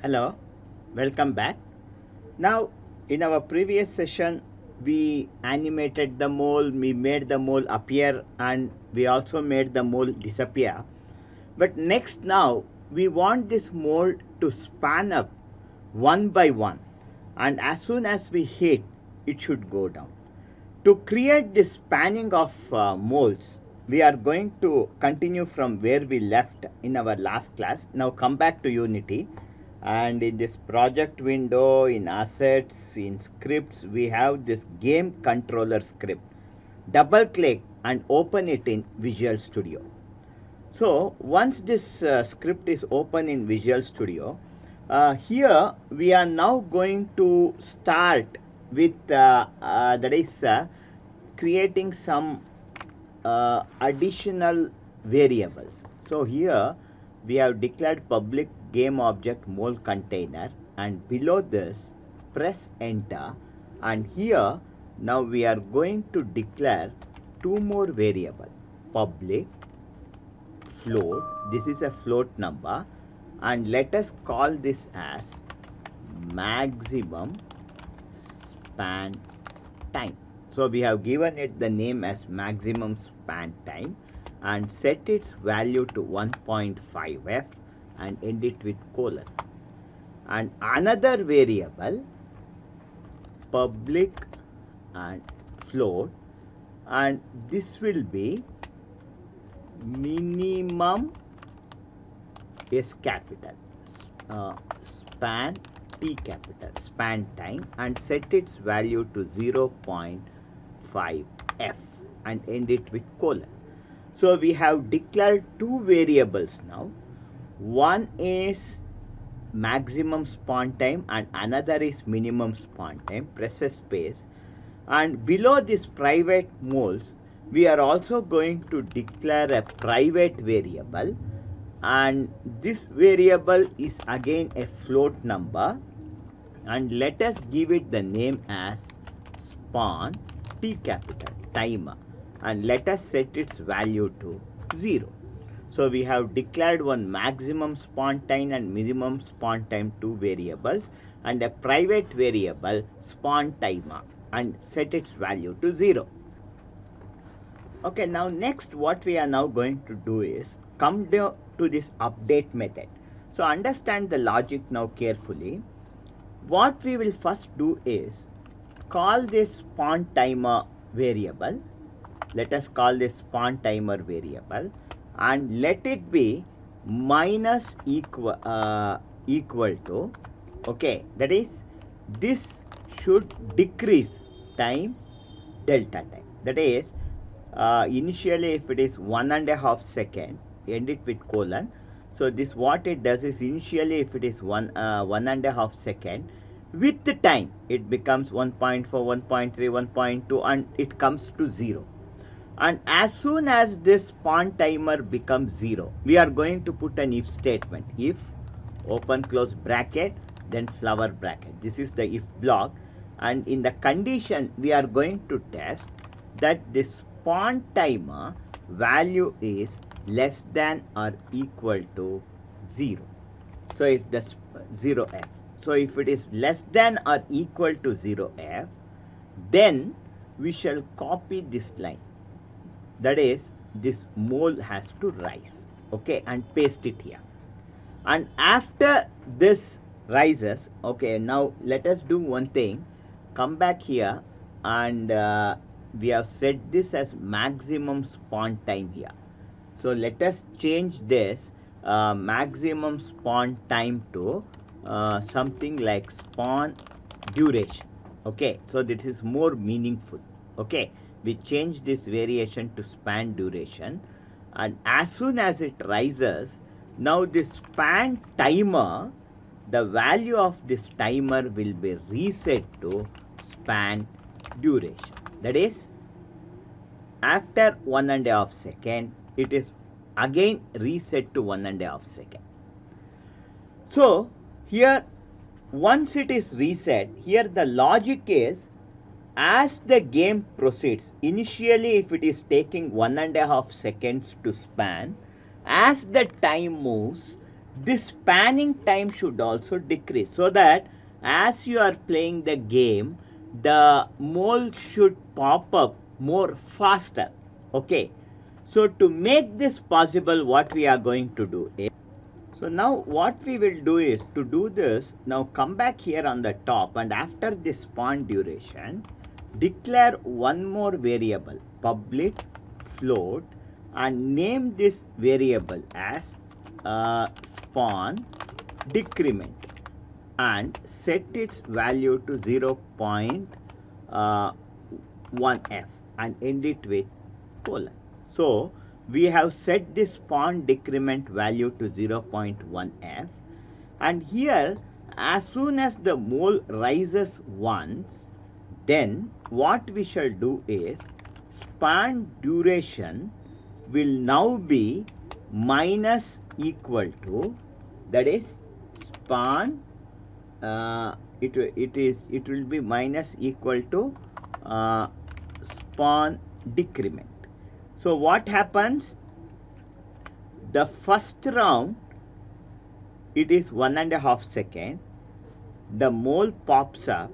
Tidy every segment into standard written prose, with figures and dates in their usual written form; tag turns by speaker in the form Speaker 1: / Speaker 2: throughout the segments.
Speaker 1: Hello, welcome back. Now, in our previous session, we animated the mole, we made the mole appear, and we also made the mole disappear. But next, now, we want this mole to span up one by one, and as soon as we hit, it should go down. To create this spanning of moles, we are going to continue from where we left in our last class. Now come back to Unity, and in this project window, in assets, in scripts, we have this game controller script. Double click and open it in Visual Studio. So once this script is open in Visual Studio, here we are now going to start with that is creating some additional variables. So here we have declared public game object mole container, and below this press enter, and here now we are going to declare two more variables, public float. This is a float number, and let us call this as maximum span time. So we have given it the name as maximum span time and set its value to 1.5f and end it with colon. And another variable, public and float, and this will be minimum is capital, span T capital, span time, and set its value to 0.5f and end it with colon. So we have declared two variables now. One is maximum spawn time and another is minimum spawn time. Press a space, and below this private moles we are also going to declare a private variable, and this variable is again a float number, and let us give it the name as spawn T capital timer, and let us set its value to 0. So we have declared one maximum spawn time and minimum spawn time, two variables, and a private variable spawn timer, and set its value to 0. Okay, now next what we are now going to do is come down to this update method. So understand the logic now carefully. What we will first do is call this spawn timer variable. Let us call this spawn timer variable, and let it be minus equal to, okay, that is this should decrease time delta time. That is initially if it is 1.5 second, end it with colon. So this what it does is initially if it is 1.5 second, with the time it becomes 1.4, 1.3, 1.2, and it comes to 0. And as soon as this spawn timer becomes 0, we are going to put an if statement. If open close bracket, then flower bracket. This is the if block, and in the condition we are going to test that this spawn timer value is less than or equal to 0. So if the 0f, so if it is less than or equal to 0f, then we shall copy this line, that is this mole has to rise, okay, and paste it here. And after this rises, okay, now let us do one thing. Come back here, and we have set this as maximum spawn time here. So let us change this maximum spawn time to something like spawn duration. Okay, so this is more meaningful. Okay, we change this variation to span duration, and as soon as it rises, now this span timer, the value of this timer will be reset to span duration. That is, after 1.5 second, it is again reset to 1.5 second. So here, once it is reset, here the logic is, as the game proceeds, initially if it is taking 1.5 seconds to span, as the time moves, this spanning time should also decrease, so that as you are playing the game, the mole should pop up more faster. Okay, so to make this possible, what we are going to do is, so now what we will do is, to do this, now come back here on the top, and after this spawn duration, declare one more variable, public float, and name this variable as spawn decrement, and set its value to 0.1f and end it with colon. So we have set this spawn decrement value to 0.1f, and here as soon as the mole rises once, then what we shall do is, span duration will now be minus equal to, that is span, it will be minus equal to spawn decrement. So what happens, the first round it is 1.5 seconds, the mole pops up,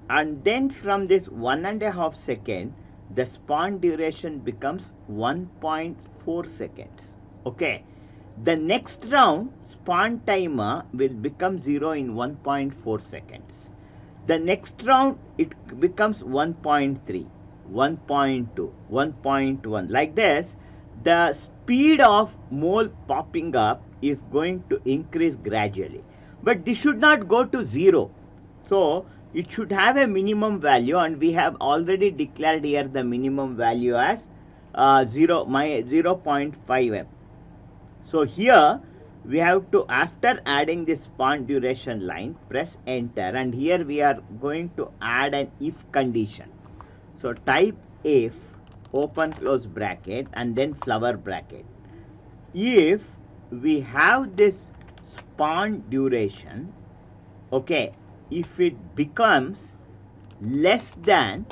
Speaker 1: and then from this 1.5 seconds the spawn duration becomes 1.4 seconds. Okay, the next round spawn timer will become 0 in 1.4 seconds. The next round it becomes 1.3, 1.2, 1.1. Like this, the speed of mole popping up is going to increase gradually. But this should not go to 0. So it should have a minimum value, and we have already declared here the minimum value as 0.5m. So here we have to, after adding this spawn duration line, press enter, and here we are going to add an if condition. So type if, open close bracket, and then flower bracket. If we have this spawn duration, okay, if it becomes less than,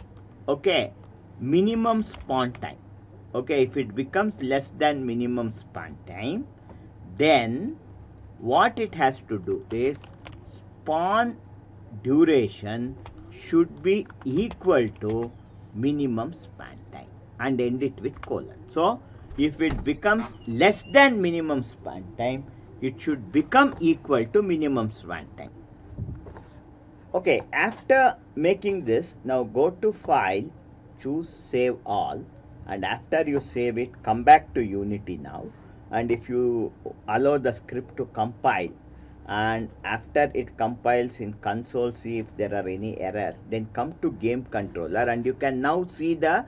Speaker 1: okay, minimum spawn time, okay, if it becomes less than minimum spawn time, then what it has to do is, spawn duration should be equal to minimum span time, and end it with colon. So if it becomes less than minimum span time, it should become equal to minimum span time. Okay, after making this, now go to file, choose save all, and after you save it, come back to Unity now, and if you allow the script to compile, and after it compiles in console, see if there are any errors, then come to game controller, and you can now see the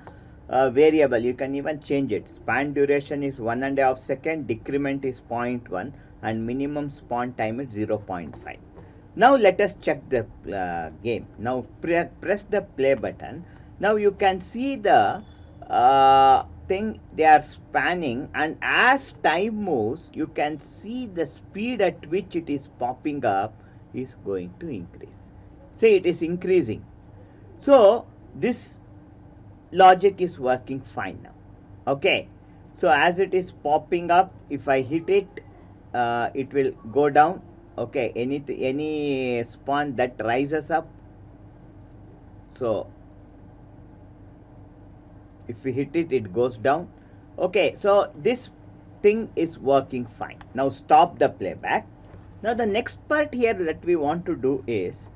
Speaker 1: variable. You can even change it. Span duration is 1.5 seconds, decrement is 0.1, and minimum spawn time is 0.5. Now let us check the game. Now press the play button. Now you can see the thing they are spanning, and as time moves, you can see the speed at which it is popping up is going to increase. See, it is increasing. So this logic is working fine now. Okay, so as it is popping up, if I hit it, it will go down. Okay, any spawn that rises up, so if we hit it, it goes down. Okay, so this thing is working fine. Now stop the playback. Now the next part here that we want to do is,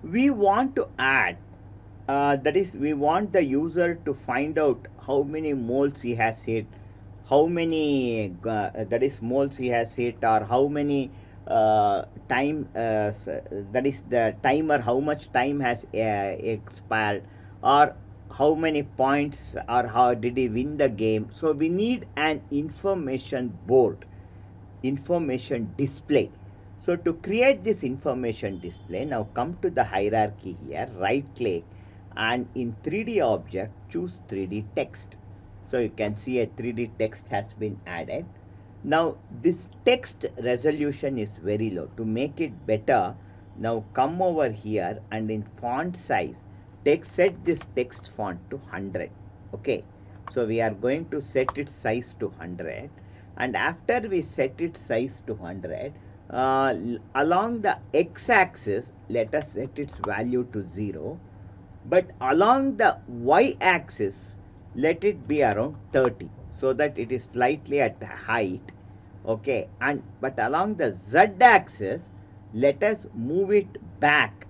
Speaker 1: we want to add, that is, we want the user to find out how many moles he has hit, how many that is moles he has hit, or how many time, that is the timer, how much time has expired, or how many points, or how did he win the game. So we need an information board, information display. So to create this information display, now come to the hierarchy here, right click, and in 3D object choose 3D text. So you can see a 3D text has been added. Now this text resolution is very low. To make it better, now come over here, and in font size, set this text font to 100. Okay, so we are going to set its size to 100, and after we set its size to 100, along the x-axis, let us set its value to 0, but along the y-axis, let it be around 30, so that it is slightly at height. Okay, and but along the z-axis, let us move it back.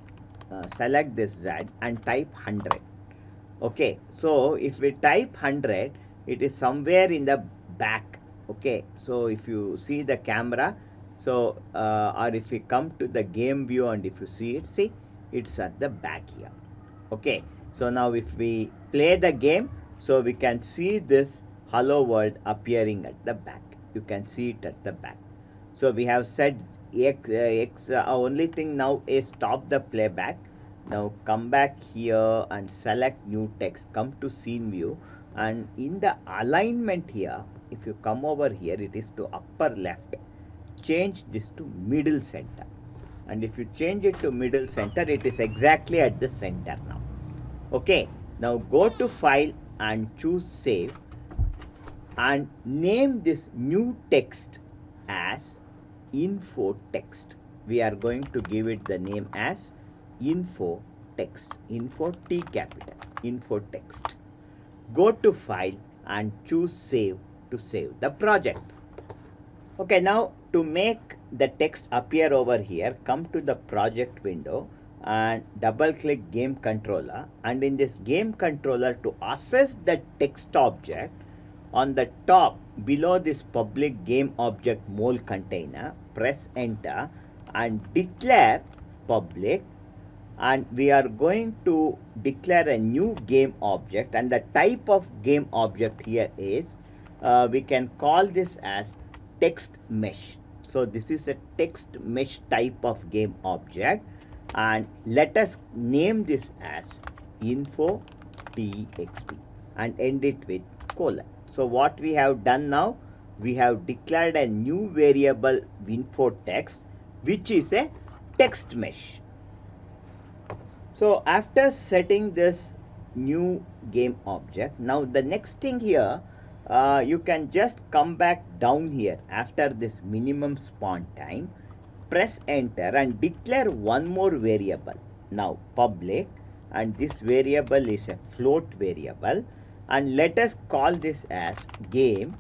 Speaker 1: Select this z and type 100. Okay, so if we type 100, it is somewhere in the back. Okay, so if you see the camera, so or if we come to the game view and if you see it, see, it's at the back here. Okay, so now if we play the game, so we can see this hello world appearing at the back. You can see it at the back. So we have said only thing now is stop the playback. Now come back here and select new text, come to scene view, and in the alignment here, if you come over here, it is to upper left. Change this to middle center, and if you change it to middle center, it is exactly at the center now. Okay, now go to file and choose save and name this new text as info text. We are going to give it the name as info text, info T capital, info text. Go to file and choose save to save the project. Okay, now to make the text appear over here, come to the project window and double click game controller, and in this game controller, to access the text object, on the top below this public game object mole container, press enter and declare public, and we are going to declare a new game object, and the type of game object here is we can call this as text mesh. So this is a text mesh type of game object, and let us name this as info txt and end it with colon. So what we have done now, we have declared a new variable info text, which is a text mesh. So after setting this new game object, now the next thing here, you can just come back down here after this minimum spawn time, press enter and declare one more variable, now public, and this variable is a float variable, and let us call this as game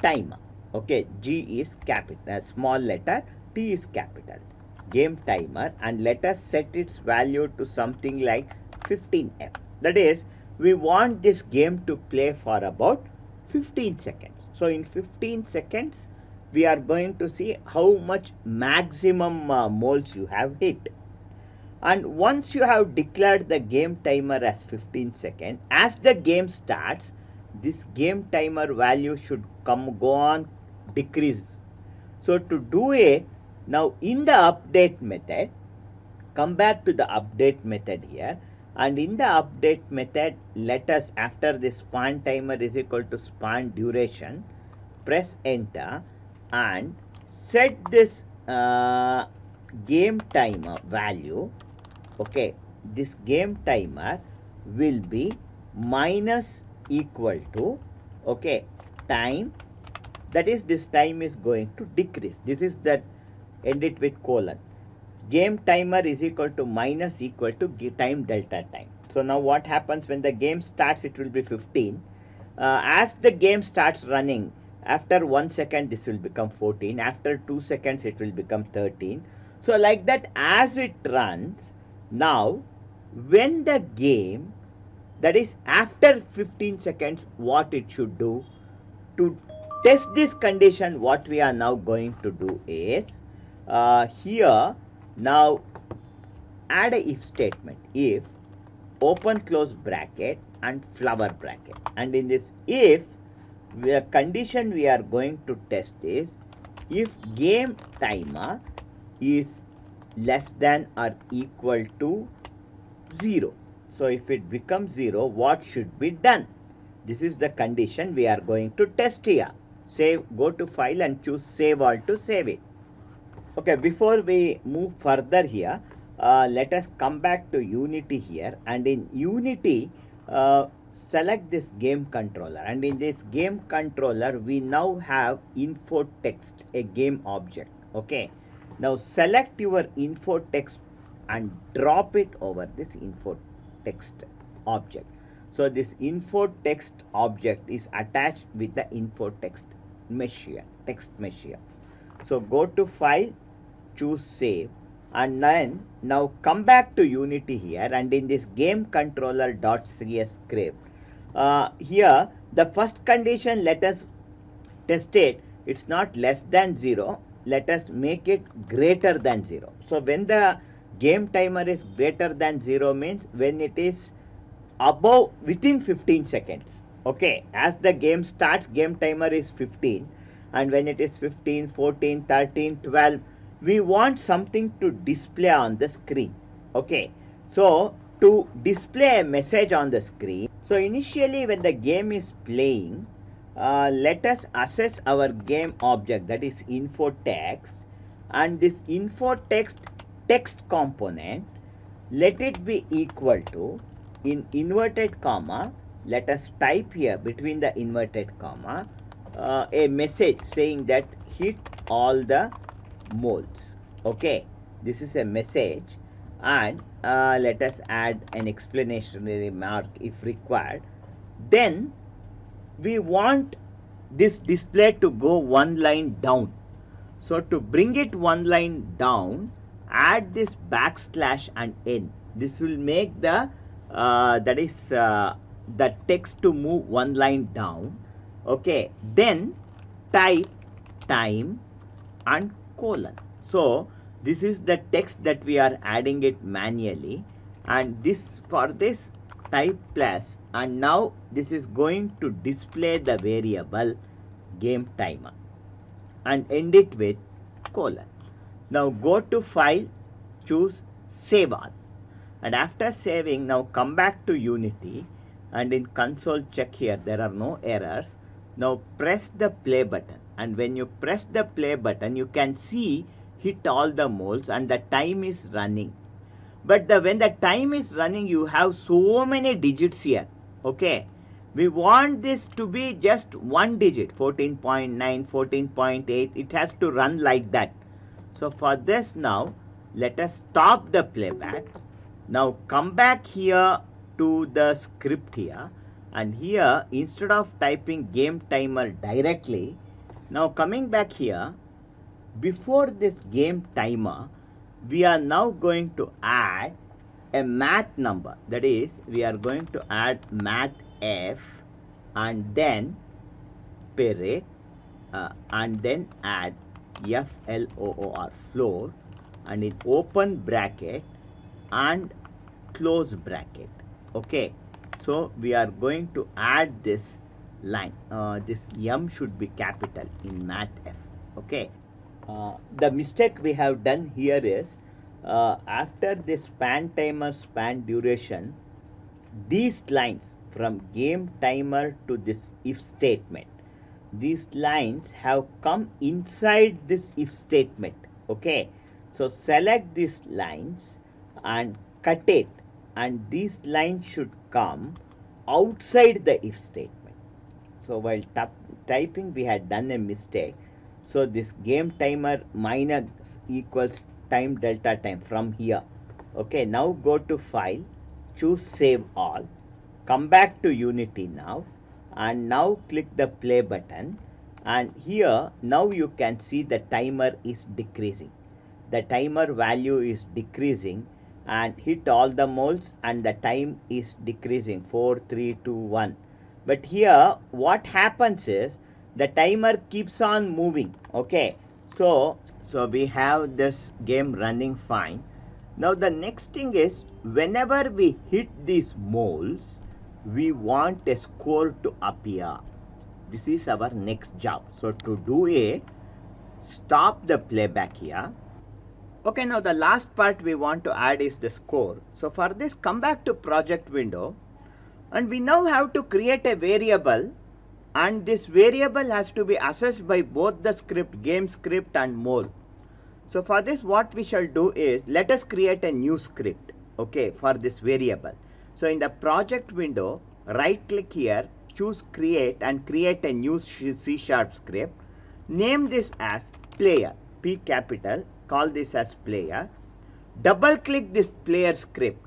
Speaker 1: timer. Okay, G is capital, small letter, T is capital, game timer, and let us set its value to something like 15F. That is, we want this game to play for about 15 seconds. So in 15 seconds, we are going to see how much maximum moles you have hit. And once you have declared the game timer as 15 seconds, as the game starts, this game timer value should go on decrease. So to do it, now in the update method, come back to the update method here, and in the update method, let us, after the span timer is equal to span duration, press enter and set this game timer value. Okay, this game timer will be minus equal to, okay, time, that is this time is going to decrease. This is that, end it with colon. Game timer is equal to minus equal to time delta time. So now what happens when the game starts, it will be 15. As the game starts running, after 1 second this will become 14, after 2 seconds it will become 13. So like that, as it runs, now when the game, that is after 15 seconds, what it should do to test this condition, what we are now going to do is here now add a if statement, if open close bracket and flower bracket, and in this if, the condition we are going to test is if game timer is less than or equal to 0. So if it becomes 0, what should be done? This is the condition we are going to test here. Save, go to file and choose save all to save it. Okay, before we move further here, let us come back to Unity here, and in Unity, select this game controller, and in this game controller we now have info text, a game object. Okay, Now select your info text and drop it over this info text object. So this info text object is attached with the info text mesh here, text mesh here. So go to file, choose save, and then now come back to Unity here, and in this game controller.cs script, here the first condition, let us test it, it's not less than 0, let us make it greater than 0. So when the game timer is greater than 0 means when it is above within 15 seconds. Okay, as the game starts, game timer is 15, and when it is 15, 14, 13, 12, we want something to display on the screen. Okay, so to display a message on the screen, so initially when the game is playing, let us assess our game object, that is info text, and this info text component, let it be equal to, in inverted comma, let us type here between the inverted comma a message saying that hit all the moles. Okay, this is a message, and let us add an explanatory remark if required. Then we want this display to go one line down. So to bring it one line down, add this backslash and n. This will make the the text to move one line down. Okay, then type time and colon. So this is the text that we are adding it manually, and this, for this, type plus, and now this is going to display the variable game timer and end it with colon. Now go to file, choose save all, and after saving, now come back to Unity, and in console check here there are no errors. Now press the play button, and when you press the play button, you can see hit all the moles and the time is running. But when the time is running, you have so many digits here. Okay, we want this to be just one digit, 14.9, 14.8. It has to run like that. So for this, now let us stop the playback. Now come back here to the script here, and here instead of typing game timer directly, now coming back here, before this game timer, we are now going to add a math number, that is we are going to add math f, and then period, and then add floor, floor, and in open bracket and close bracket. Okay, so we are going to add this line, this m should be capital in math f. Okay, the mistake we have done here is, after this span timer span duration, these lines from game timer to this if statement, these lines have come inside this if statement. Okay, so select these lines and cut it, and these lines should come outside the if statement. So while typing, we had done a mistake. So this game timer minus equals time delta time from here. Okay, now go to file, choose save all, come back to Unity now, and now click the play button, and here now you can see the timer is decreasing. The timer value is decreasing, and hit all the moles, and the time is decreasing, 4, 3, 2, 1. But here what happens is the timer keeps on moving. Okay, so we have this game running fine. Now the next thing is, whenever we hit these moles, we want a score to appear. This is our next job. So to do it, stop the playback here. Okay, now the last part we want to add is the score. So for this, come back to project window, and we now have to create a variable, and this variable has to be assessed by both the script, game script and mole. So for this, what we shall do is, let us create a new script, okay, for this variable. So in the project window, right click here, choose create, and create a new C# script. Name this as player, P capital, call this as player. Double click this player script,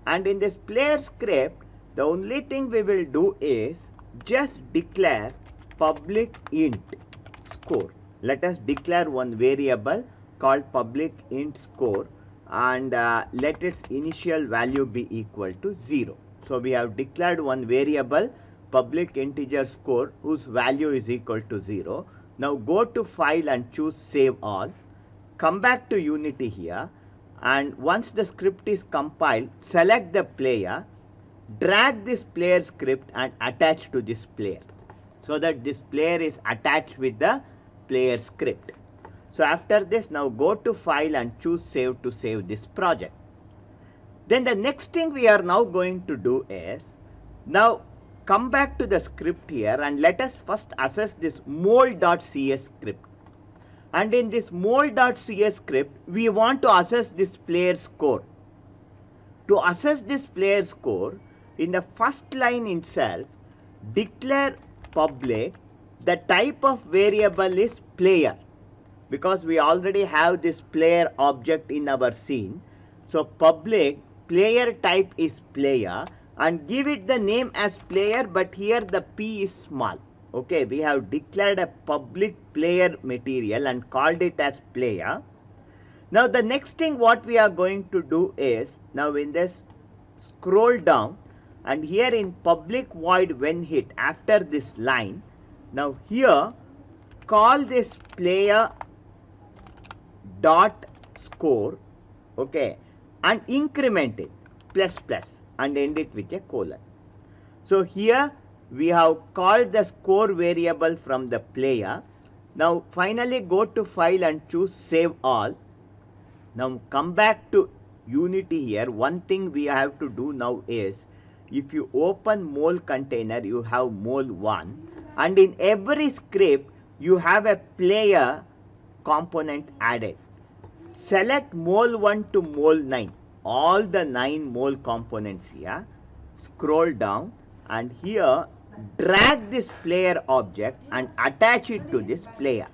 Speaker 1: and in this player script the only thing we will do is just declare public int score. Let us declare one variable called public int score, and let its initial value be equal to 0. So we have declared one variable public integer score whose value is equal to 0. Now go to file and choose save all. Come back to Unity here, and once the script is compiled, select the player, drag this player script and attach to this player, so that this player is attached with the player script. So after this, now go to file and choose save to save this project. Then the next thing we are now going to do is, now come back to the script here and let us first assess this mole.cs script. And in this mole.cs script, we want to assess this player score. To assess this player score, in the first line itself, declare public, the type of variable is player, because we already have this player object in our scene. So public player type is player, and give it the name as player, but here the p is small. Okay, we have declared a public player material and called it as player. Now the next thing what we are going to do is, now in this scroll down, and here in public void when hit, after this line, now here call this player dot score, okay, and increment it plus plus and end it with a colon. So here we have called the score variable from the player. Now finally go to file and choose save all. Now come back to Unity here. One thing we have to do now is, if you open mole container, you have mole1, and in every script you have a player component added. Select mole1 to mole9, all the 9 mole components here. Scroll down, and here drag this player object and attach it to this player.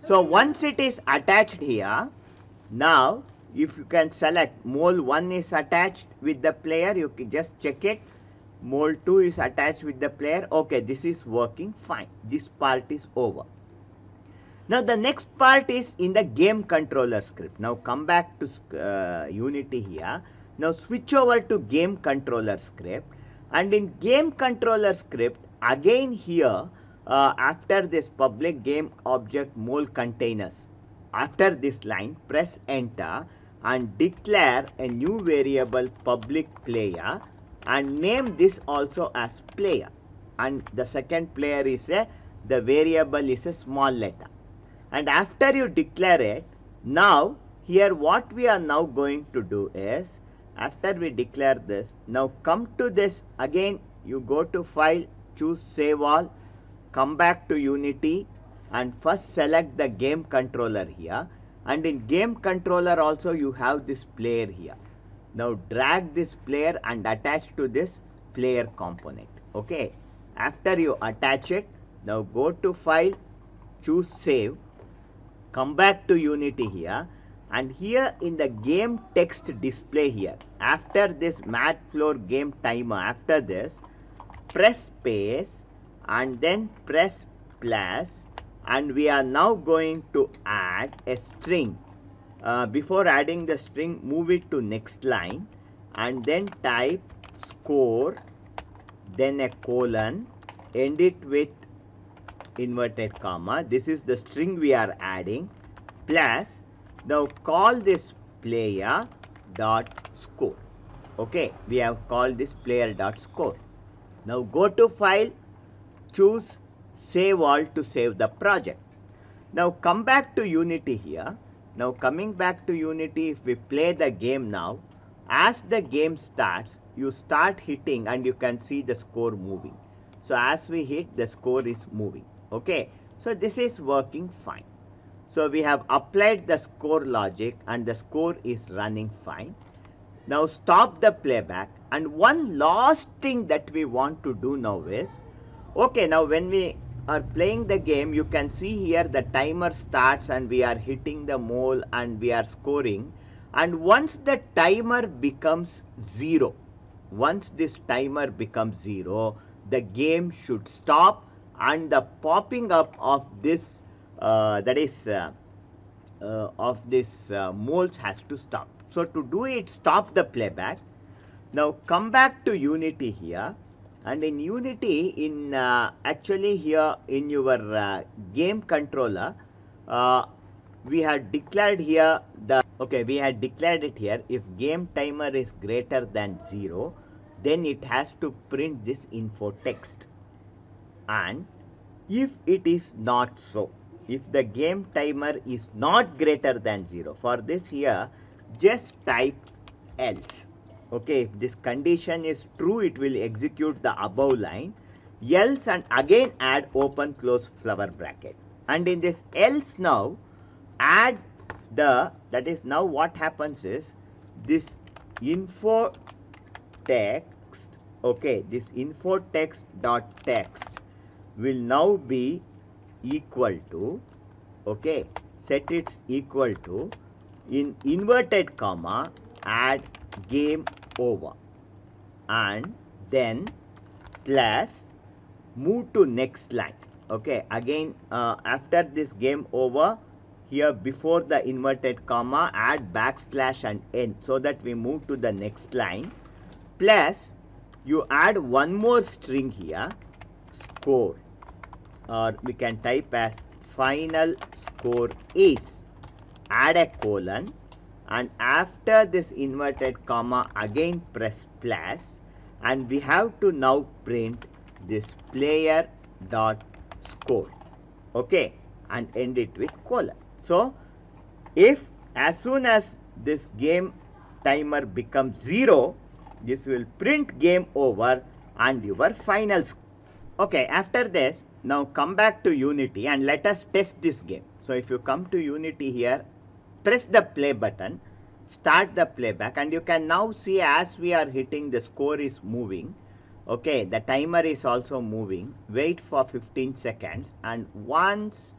Speaker 1: So once it is attached here, now if you can select mole1 is attached with the player, you can just check it. Mole2 is attached with the player. Okay, this is working fine. This part is over. Now the next part is in the game controller script. Now come back to Unity here. Now switch over to game controller script, and in game controller script, again here after this public game object mole containers, after this line press enter and declare a new variable public player and name this also as player, and the second player is the variable is a small letter. And after you declare it, now here what we are now going to do is, after we declare this, now come to this again, you go to file, choose save all, come back to Unity, and first select the game controller here, and in game controller also you have this player here. Now drag this player and attach to this player component. Okay, after you attach it, now go to file, choose save, come back to Unity here, and here in the game text display here, after this Mathfloor game timer, after this press space and then press plus, and we are now going to add a string. Before adding the string, move it to next line and then type score, then a colon, end it with inverted comma. This is the string we are adding, plus now call this player dot score. Okay, we have called this player dot score. Now go to file, choose save all to save the project. Now come back to Unity here. Now coming back to Unity, if we play the game now, as the game starts, you start hitting and you can see the score moving. So as we hit, the score is moving. Okay, so this is working fine. So we have applied the score logic and the score is running fine. Now stop the playback, and one last thing that we want to do now is, okay, now when we are playing the game, you can see here the timer starts and we are hitting the mole and we are scoring. And once the timer becomes 0, once this timer becomes 0, the game should stop and the popping up of this of this moles has to stop. So to do it, stop the playback. Now come back to Unity here, and in Unity, in actually here in your game controller, we had declared here we had declared it here. If game timer is greater than 0, then it has to print this info text. And if it is not so, if the game timer is not greater than 0, for this here, just type else. Okay, if this condition is true, it will execute the above line, else, and again add open close flower bracket. And in this else now, add that is now what happens is this info text, okay, this info text dot text will now be equal to, okay, set its equal to, in inverted comma, add game over, and then plus move to next line. Okay, again after this game over, here before the inverted comma, add backslash and n, so that we move to the next line, plus you add one more string here, score, or we can type as final score is, add a colon, and after this inverted comma again press plus, and we have to now print this player dot score, okay, and end it with colon. So if as soon as this game timer becomes 0, this will print game over and your final score. Okay, after this, now come back to Unity and let us test this game. So if you come to Unity here, press the play button, start the playback, and you can now see as we are hitting, the score is moving. Okay, the timer is also moving. Wait for 15 seconds, and once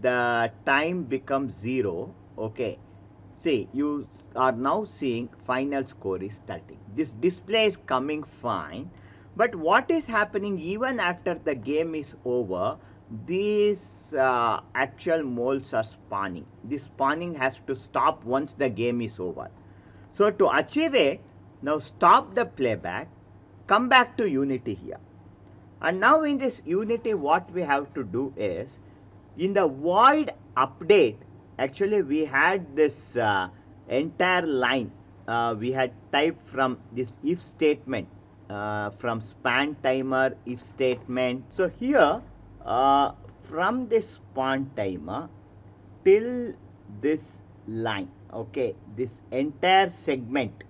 Speaker 1: the time becomes 0, okay, see, you are now seeing final score is 30. This display is coming fine, but what is happening even after the game is over, these actual moles are spawning. This spawning has to stop once the game is over. So to achieve it, now stop the playback, come back to Unity here. And now in this Unity, what we have to do is, in the void update, actually we had this entire line we had typed from this if statement, from span timer if statement. So here from this span timer till this line, okay, this entire segment,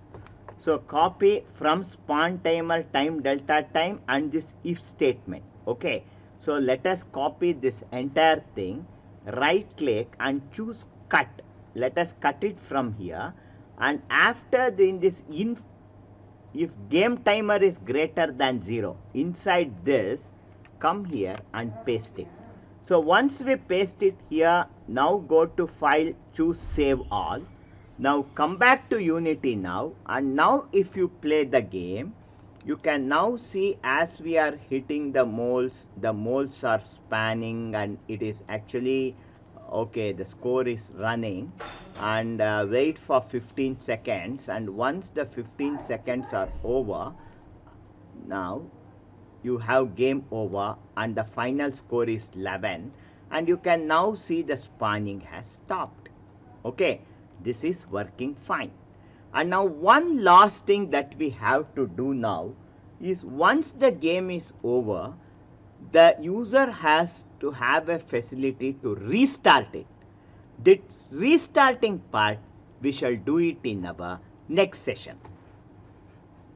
Speaker 1: so copy from span timer time delta time and this if statement. Okay, so let us copy this entire thing, right click and choose cut. Let us cut it from here, and after in this if game timer is greater than 0, inside this, come here and paste it. So once we paste it here, now go to file, choose save all. Now come back to Unity now, and now if you play the game, you can now see as we are hitting the moles are spanning, and it is actually, okay, the score is running. And wait for 15 seconds, and once the 15 seconds are over, now you have game over and the final score is 11, and you can now see the spanning has stopped. Okay, this is working fine. And now one last thing that we have to do now is, once the game is over, the user has to have a facility to restart it. This restarting part, we shall do it in our next session.